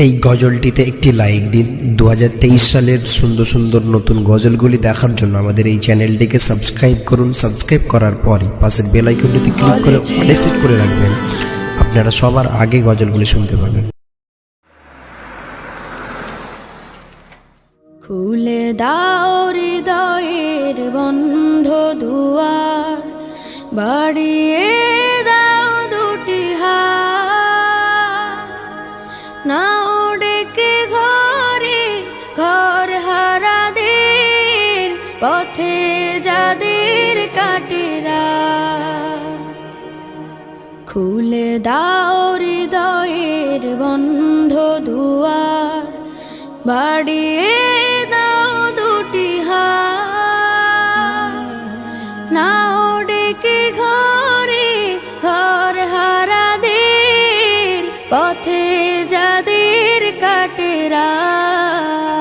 এই গজলটিতে একটি লাইক দিন। 2023 সালের সুন্দর সুন্দর নতুন গজলগুলি দেখার জন্য আমাদের এই চ্যানেলটিকে সাবস্ক্রাইব করুন। সাবস্ক্রাইব করার পরই পাশের বেল আইকনটিতে ক্লিক করে অলে সেট করে রাখবেন, আপনারা সবার আগে গজলগুলি শুনতে পাবেন। খুলে দাও হৃদয়ের বন্ধ দুয়ার, বাড়িয়ে দাও দুটি হাত, নাও ডেকে ঘরে ঘর হারাদের, পথে যাদের কাটে রাত। খুলে দাও হৃদয়ের বন্ধ দুয়ার, বাড়িয়ে দাও দুটি হাত, নাও ডেকে ঘরে ঘর হারাদের, পথে যাদের কাটে রাত।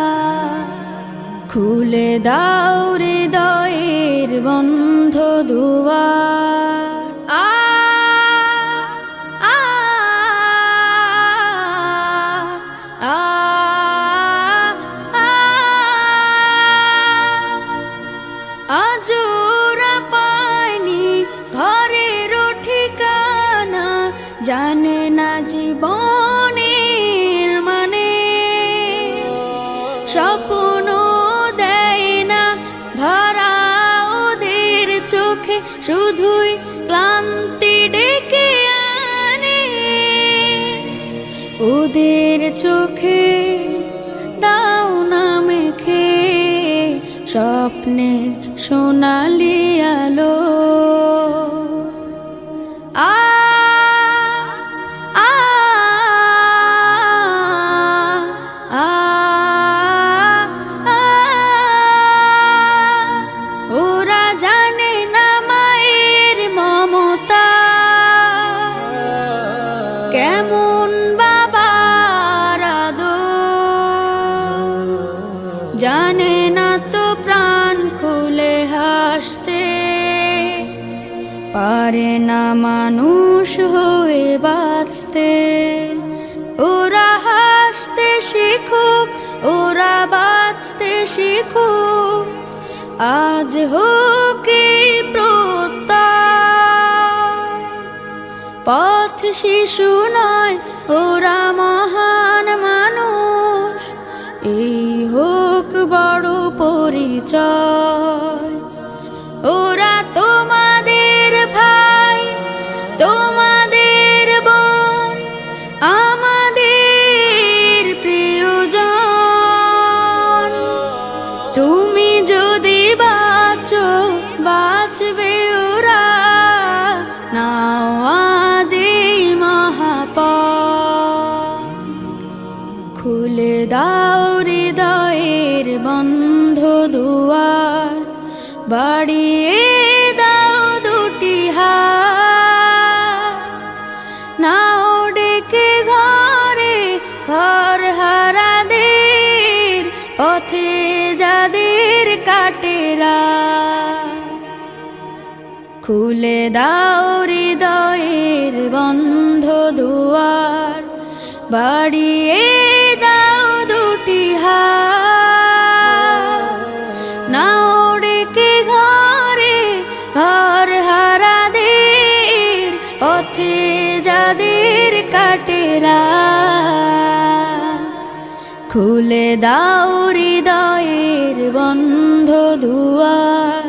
খুলে দাও হৃদয়ের বন্ধ দুয়ার। আজোরা পায়নি ঘরের ঠিকানা, জানে না জীবনের মানে, স্বপ্ন দেয় না ধরা ওদের চোখে, শুধুই ক্লান্তি ডেকে আনে। ওদের চোখে দাও না মেখে স্বপ্নের সোনালি আলো। ওরা জানে না মায়ের মমতা, কেমন বাবার আদর, জানে না তো প্রাণ খুলে হাসতে, পারে না মানুষ হয়ে বাঁচতে। ওরা হাসতে শিখুক, ওরা বাঁচতে শিখুক, আজ হোক এই প্রত্যয়। পথ শিশু নয়, ওরা মহান মানুষ, এই হোক বড় পরিচয়। ওরা তোমাদের ভাই, তোমাদের বোন, আমাদের প্রিয়জন। তুমি যদি বাঁচো, বাঁচবে ওরা, নাও আজ এই মহাপথ। খুলে দাও হৃদয়ের বন্ধ দুয়ার, বাড়িয়ে দাও দুটি হাত, নাও ডেকে ঘরে ঘর হারাদের, পথে যাদের কাটে রাত। খুলে দাও হৃদয়ের বন্ধ দুয়ার, বাড়িয়ে দাও দুটি হাত, নাও ডেকে ঘরে ঘর হারাদের, পথে যাদের কাটে রাত। খুলে দাও হৃদয়ের বন্ধ দুয়ার।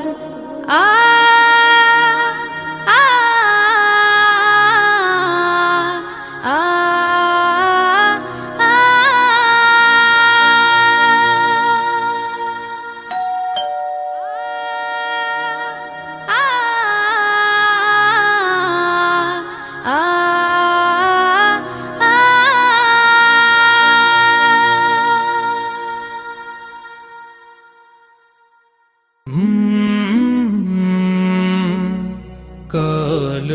কাল